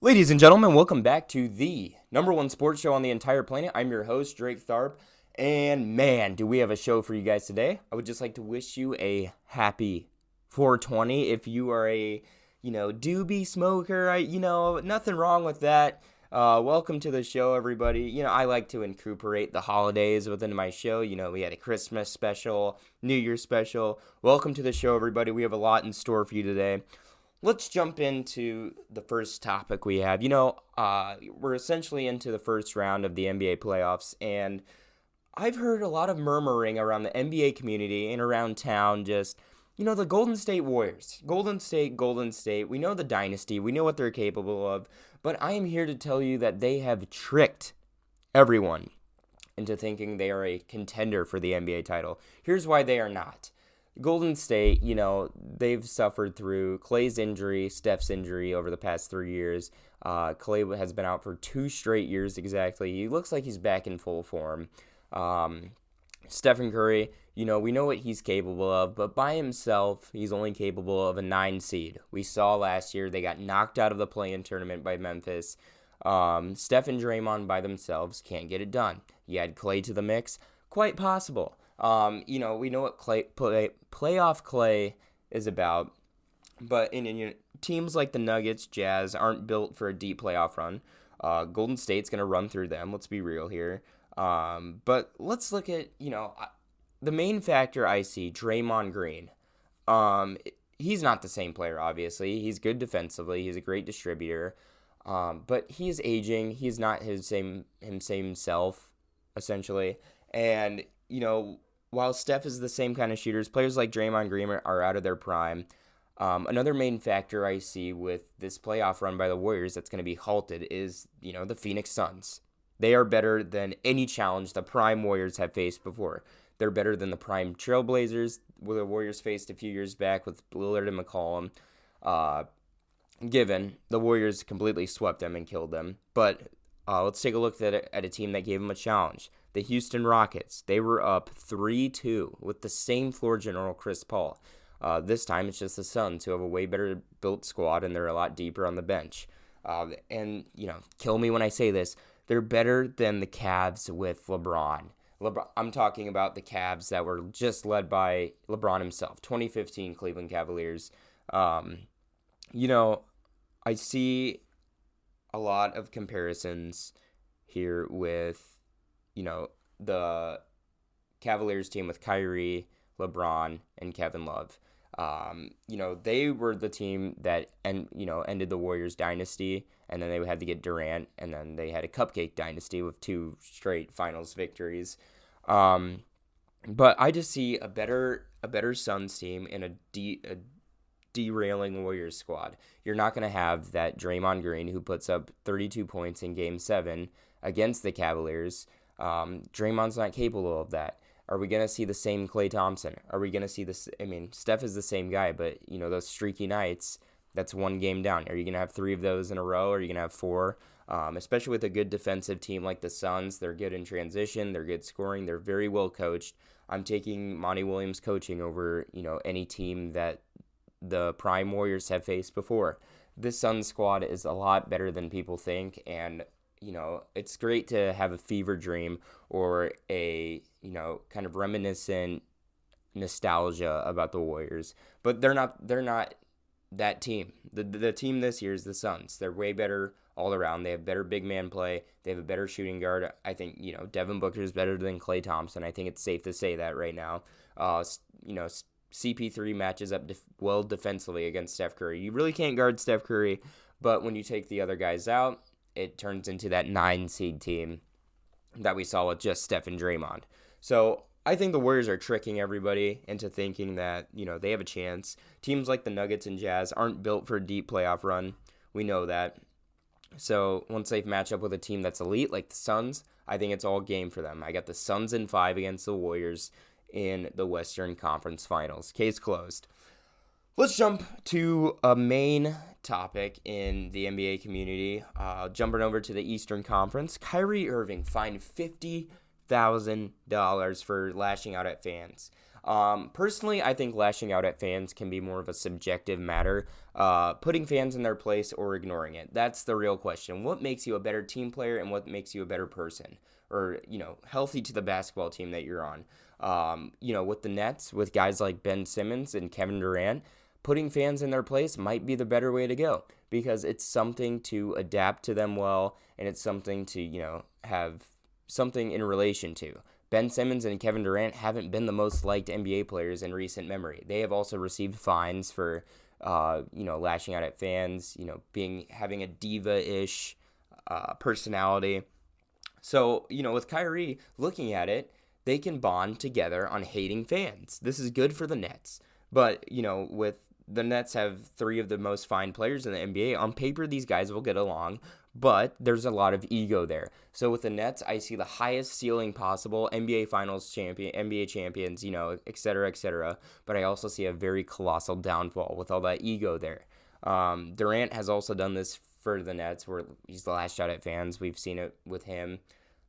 Ladies and gentlemen, welcome back to the number one sports show on the entire planet. I'm your host, Drake Tharp, and man, do we have a show for you guys today. I would just like to wish you a happy 420. If you are a, doobie smoker, nothing wrong with that. Welcome to the show, everybody. I like to incorporate the holidays within my show. We had a Christmas special, New Year's special. Welcome to the show, everybody. We have a lot in store for you today. Let's jump into the first topic we have. We're essentially into the first round of the NBA playoffs, and I've heard a lot of murmuring around the NBA community and around town just, the Golden State Warriors. Golden State. We know the dynasty. We know what they're capable of, but I am here to tell you that they have tricked everyone into thinking they are a contender for the NBA title. Here's why they are not. Golden State, they've suffered through Klay's injury, Steph's injury over the past 3 years. Klay has been out for 2 straight years exactly. He looks like he's back in full form. Stephen Curry, we know what he's capable of, but by himself, he's only capable of a 9 seed. We saw last year they got knocked out of the play-in tournament by Memphis. Steph and Draymond by themselves can't get it done. You add Klay to the mix, quite possible. We know what playoff Klay is about, but in teams like the Nuggets, Jazz aren't built for a deep playoff run. Golden State's going to run through them. Let's be real here. But let's look at, the main factor I see, Draymond Green. He's not the same player, obviously. He's good defensively. He's a great distributor. But he's aging. He's not his same self, essentially. And, while Steph is the same kind of shooters, players like Draymond Green are out of their prime. Another main factor I see with this playoff run by the Warriors that's going to be halted is, the Phoenix Suns. They are better than any challenge the prime Warriors have faced before. They're better than the prime Trailblazers, where the Warriors faced a few years back with Lillard and McCollum. Given the Warriors completely swept them and killed them. But let's take a look at a team that gave them a challenge. The Houston Rockets, they were up 3-2 with the same floor general, Chris Paul. This time it's just the Suns, who have a way better built squad, and they're a lot deeper on the bench. Kill me when I say this, they're better than the Cavs with LeBron. I'm talking about the Cavs that were just led by LeBron himself, 2015 Cleveland Cavaliers. I see a lot of comparisons here with the Cavaliers team with Kyrie, LeBron, and Kevin Love. They were the team that ended the Warriors dynasty, and then they had to get Durant, and then they had a cupcake dynasty with 2 straight finals victories. But I just see a better Suns team and a derailing Warriors squad. You're not going to have that Draymond Green who puts up 32 points in Game 7 against the Cavaliers. Draymond's not capable of that. Are we going to see the same Klay Thompson? Are we going to see this? Steph is the same guy, but, those streaky nights, that's one game down. Are you going to have 3 of those in a row? Or are you going to have 4? Especially with a good defensive team like the Suns. They're good in transition. They're good scoring. They're very well coached. I'm taking Monty Williams coaching over, any team that the prime Warriors have faced before. This Suns squad is a lot better than people think, and it's great to have a fever dream or a, kind of reminiscent nostalgia about the Warriors, but they're not that team. The team this year is the Suns. They're way better all around. They have better big man play. They have a better shooting guard. I think, Devin Booker is better than Klay Thompson. I think it's safe to say that right now. CP3 matches up well defensively against Steph Curry. You really can't guard Steph Curry, but when you take the other guys out, it turns into that 9 seed team that we saw with just Steph and Draymond. So I think the Warriors are tricking everybody into thinking that, they have a chance. Teams like the Nuggets and Jazz aren't built for a deep playoff run. We know that. So once they match up with a team that's elite like the Suns, I think it's all game for them. I got the Suns in 5 against the Warriors in the Western Conference Finals. Case closed. Let's jump to a main topic in the NBA community. Jumping over to the Eastern Conference, Kyrie Irving fined $50,000 for lashing out at fans. Personally, I think lashing out at fans can be more of a subjective matter. Putting fans in their place or ignoring it. That's the real question. What makes you a better team player and what makes you a better person? Or, healthy to the basketball team that you're on. With the Nets, with guys like Ben Simmons and Kevin Durant, putting fans in their place might be the better way to go because it's something to adapt to them well and it's something to, have something in relation to. Ben Simmons and Kevin Durant haven't been the most liked NBA players in recent memory. They have also received fines for, lashing out at fans, having a diva-ish personality. So, with Kyrie looking at it, they can bond together on hating fans. This is good for the Nets. But, with the Nets have 3 of the most fine players in the NBA. On paper, these guys will get along, but there's a lot of ego there. So with the Nets, I see the highest ceiling possible, NBA Finals champion, NBA champions, et cetera, et cetera. But I also see a very colossal downfall with all that ego there. Durant has also done this for the Nets where he's lashed out at fans. We've seen it with him.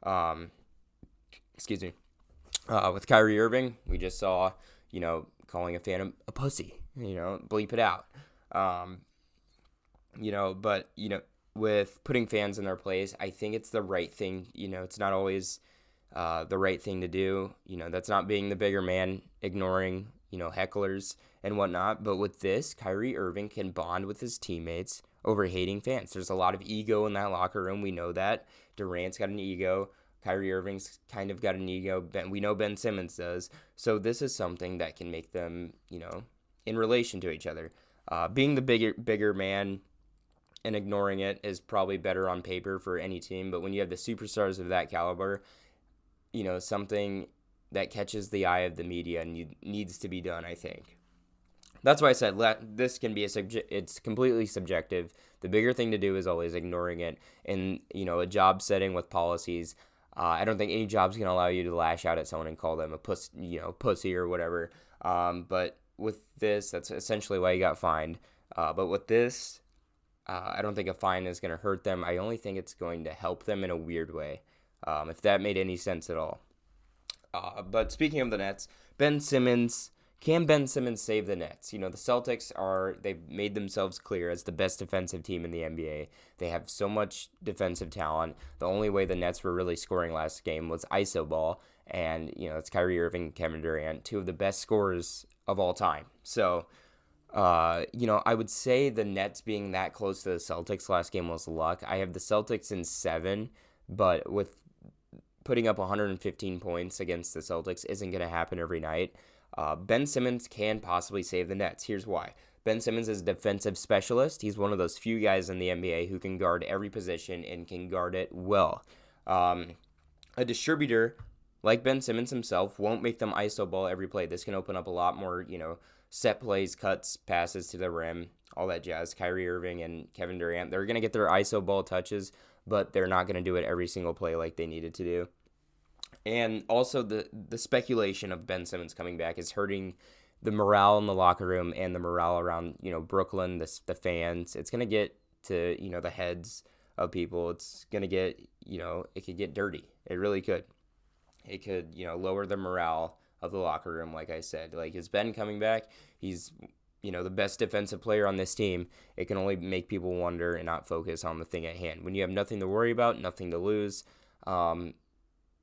With Kyrie Irving, we just saw, calling a fan a pussy. Bleep it out. With putting fans in their place, I think it's the right thing. It's not always the right thing to do. That's not being the bigger man, ignoring, hecklers and whatnot. But with this, Kyrie Irving can bond with his teammates over hating fans. There's a lot of ego in that locker room. We know that. Durant's got an ego. Kyrie Irving's kind of got an ego. We know Ben Simmons does. So this is something that can make them, in relation to each other. Being the bigger man and ignoring it is probably better on paper for any team, but when you have the superstars of that caliber, something that catches the eye of the media needs to be done, I think. That's why I said this can be it's completely subjective. The bigger thing to do is always ignoring it. In, a job setting with policies, I don't think any job's going to allow you to lash out at someone and call them a pussy or whatever. But with this, that's essentially why he got fined. But with this, I don't think a fine is going to hurt them. I only think it's going to help them in a weird way, if that made any sense at all. But speaking of the Nets, can Ben Simmons save the Nets? The Celtics they've made themselves clear as the best defensive team in the NBA. They have so much defensive talent. The only way the Nets were really scoring last game was iso ball, and, it's Kyrie Irving and Kevin Durant, 2 of the best scorers of all time. So, I would say the Nets being that close to the Celtics last game was luck. I have the Celtics in 7, but with putting up 115 points against the Celtics isn't going to happen every night. Ben Simmons can possibly save the Nets. Here's why. Ben Simmons is a defensive specialist. He's one of those few guys in the NBA who can guard every position and can guard it well. A distributor like Ben Simmons himself won't make them iso ball every play. This can open up a lot more, set plays, cuts, passes to the rim, all that jazz. Kyrie Irving and Kevin Durant, they're going to get their iso ball touches, but they're not going to do it every single play like they needed to do. And also the speculation of Ben Simmons coming back is hurting the morale in the locker room and the morale around, Brooklyn, the fans. It's going to get to, the heads of people. It's going to get, it could get dirty. It really could. It could, lower the morale of the locker room, like I said. Like, is Ben coming back? He's, the best defensive player on this team. It can only make people wonder and not focus on the thing at hand. When you have nothing to worry about, nothing to lose,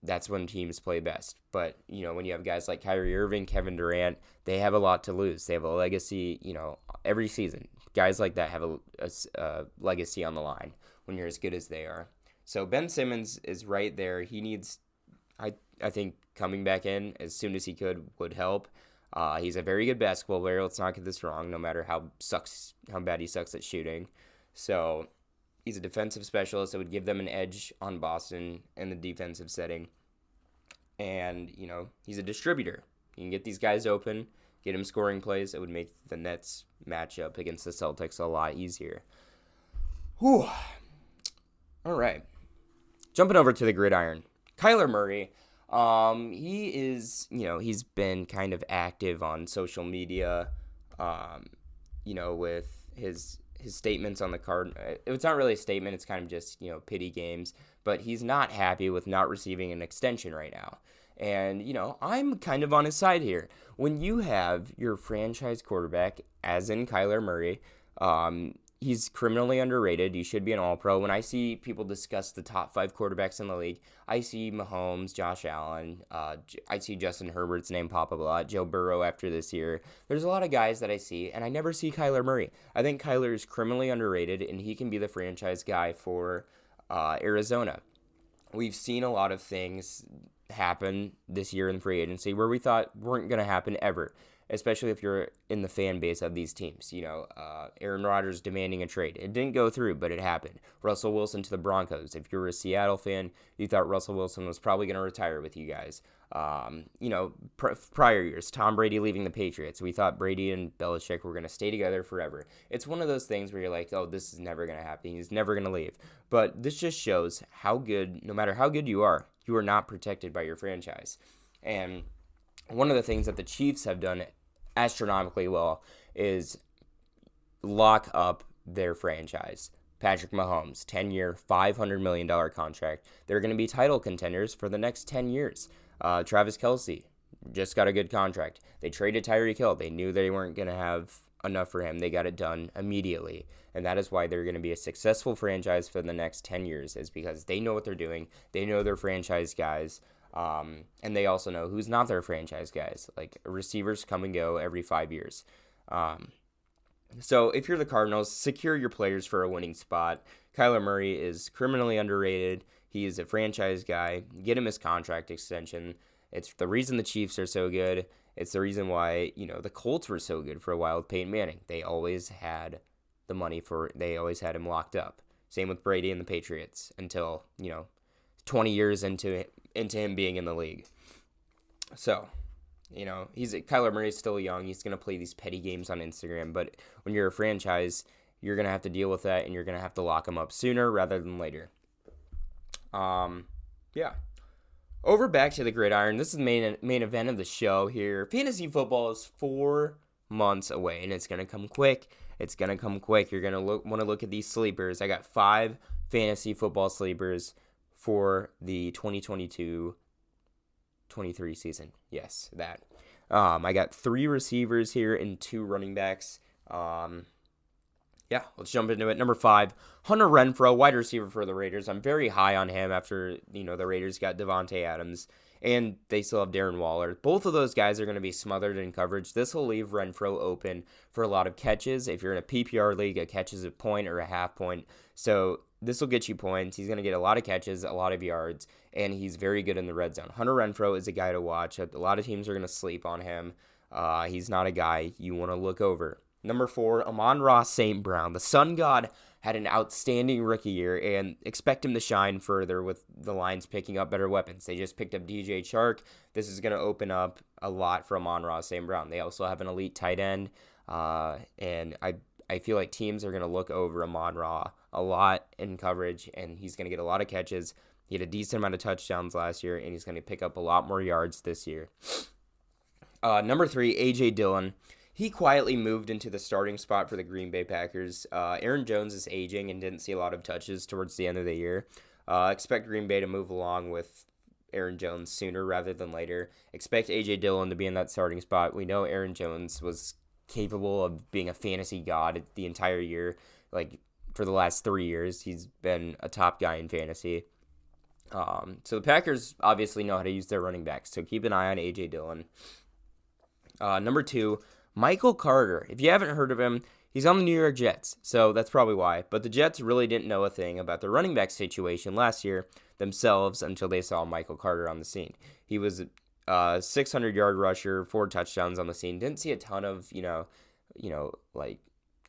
that's when teams play best. But, when you have guys like Kyrie Irving, Kevin Durant, they have a lot to lose. They have a legacy, every season. Guys like that have a legacy on the line when you're as good as they are. So Ben Simmons is right there. He needs, I think, coming back in as soon as he would help. He's a very good basketball player. Let's not get this wrong, no matter how bad he sucks at shooting. So he's a defensive specialist that would give them an edge on Boston in the defensive setting. And, he's a distributor. You can get these guys open, get him scoring plays. It would make the Nets matchup against the Celtics a lot easier. Whew. All right. Jumping over to the gridiron. Kyler Murray. He is, he's been kind of active on social media, with his statements on the card. It's not really a statement. It's kind of just, pity games. But he's not happy with not receiving an extension right now. And, I'm kind of on his side here. When you have your franchise quarterback, as in Kyler Murray, he's criminally underrated. He should be an all-pro. When I see people discuss the top 5 quarterbacks in the league, I see Mahomes, Josh Allen. I see Justin Herbert's name pop up a lot. Joe Burrow after this year. There's a lot of guys that I see, and I never see Kyler Murray. I think Kyler is criminally underrated, and he can be the franchise guy for Arizona. We've seen a lot of things happen this year in free agency where we thought weren't going to happen ever, especially if you're in the fan base of these teams. Aaron Rodgers demanding a trade. It didn't go through, but it happened. Russell Wilson to the Broncos. If you were a Seattle fan, you thought Russell Wilson was probably going to retire with you guys. Prior years, Tom Brady leaving the Patriots. We thought Brady and Belichick were going to stay together forever. It's one of those things where you're like, oh, this is never going to happen. He's never going to leave. But this just shows how good, no matter how good you are not protected by your franchise. And one of the things that the Chiefs have done astronomically well is lock up their franchise. Patrick Mahomes, 10-year, $500 million contract. They're going to be title contenders for the next 10 years. Travis Kelce just got a good contract. They traded Tyreek Hill. They knew they weren't going to have enough for him. They got it done immediately. And that is why they're going to be a successful franchise for the next 10 years, is because they know what they're doing. They know their franchise guys. And they also know who's not their franchise guys. Like, receivers come and go every 5 years. So if you're the Cardinals, secure your players for a winning spot. Kyler Murray is criminally underrated. He is a franchise guy. Get him his contract extension. It's the reason the Chiefs are so good. It's the reason why, the Colts were so good for a while with Peyton Manning. They always had the money they always had him locked up. Same with Brady and the Patriots until, 20 years into him being in the league. So, Kyler Murray's still young. He's going to play these petty games on Instagram. But when you're a franchise, you're going to have to deal with that, and you're going to have to lock him up sooner rather than later. Over back to the gridiron. This is the main event of the show here. Fantasy football is 4 months away, and it's going to come quick. You're going to want to look at these sleepers. I got 5 fantasy football sleepers for the 2022-23 season. Yes, that. I got 3 receivers here and 2 running backs. Let's jump into it. Number 5, Hunter Renfrow, wide receiver for the Raiders. I'm very high on him after, the Raiders got Devontae Adams, and they still have Darren Waller. Both of those guys are going to be smothered in coverage. This will leave Renfrow open for a lot of catches. If you're in a PPR league, a catch is a point or a half point. So this will get you points. He's going to get a lot of catches, a lot of yards, and he's very good in the red zone. Hunter Renfrow is a guy to watch. A lot of teams are going to sleep on him. He's not a guy you want to look over. Number 4, Amon-Ra St. Brown. The Sun God had an outstanding rookie year, and expect him to shine further with the Lions picking up better weapons. They just picked up DJ Chark. This is going to open up a lot for Amon-Ra St. Brown. They also have an elite tight end, and I feel like teams are going to look over Amon-Ra a lot in coverage, and he's going to get a lot of catches. He had a decent amount of touchdowns last year, and he's going to pick up a lot more yards this year. Number 3, A.J. Dillon. He quietly moved into the starting spot for the Green Bay Packers. Aaron Jones is aging and didn't see a lot of touches towards the end of the year. Expect Green Bay to move along with Aaron Jones sooner rather than later. Expect A.J. Dillon to be in that starting spot. We know Aaron Jones was capable of being a fantasy god the entire year. Like, for the last 3 years, he's been a top guy in fantasy. So the Packers obviously know how to use their running backs, so keep an eye on A.J. Dillon. Number 2, Michael Carter. If you haven't heard of him, he's on the New York Jets, so that's probably why. But the Jets really didn't know a thing about the running back situation last year themselves until they saw Michael Carter on the scene. He was a 600-yard rusher, 4 touchdowns on the scene. Didn't see a ton of, like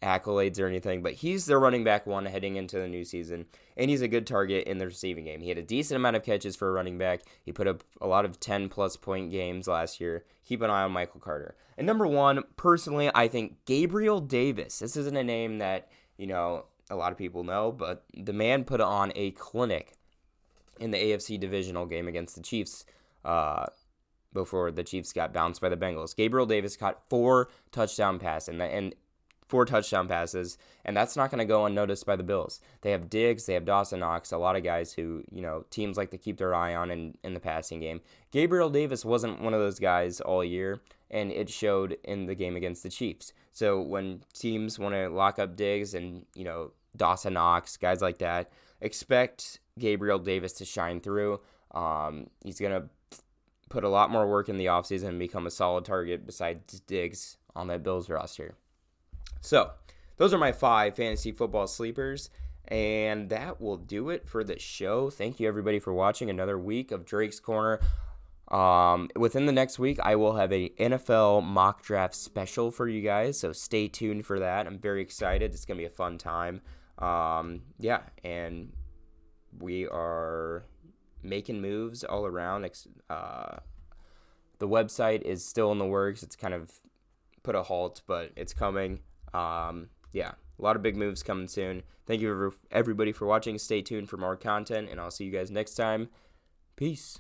accolades or anything, but he's the running back 1 heading into the new season, and he's a good target in the receiving game. He had a decent amount of catches for a running back. He put up a lot of 10-plus point games last year. Keep an eye on Michael Carter. And number 1, personally, I think Gabriel Davis. This isn't a name that, a lot of people know, but the man put on a clinic in the AFC divisional game against the Chiefs before the Chiefs got bounced by the Bengals. Gabriel Davis caught 4 touchdown passes, and 4 touchdown passes, and that's not going to go unnoticed by the Bills. They have Diggs, they have Dawson Knox, a lot of guys who, teams like to keep their eye on in the passing game. Gabriel Davis wasn't one of those guys all year, and it showed in the game against the Chiefs. So when teams want to lock up Diggs and, Dawson Knox, guys like that, expect Gabriel Davis to shine through. He's going to put a lot more work in the offseason and become a solid target besides Diggs on that Bills roster. So, those are my 5 fantasy football sleepers, and that will do it for the show. Thank you, everybody, for watching another week of Drake's Corner. Within the next week, I will have a NFL mock draft special for you guys, so stay tuned for that. I'm very excited. It's going to be a fun time. And we are making moves all around. The website is still in the works. It's kind of put a halt, but it's coming. A lot of big moves coming soon. Thank you everybody for watching. Stay tuned for more content, and I'll see you guys next time. Peace.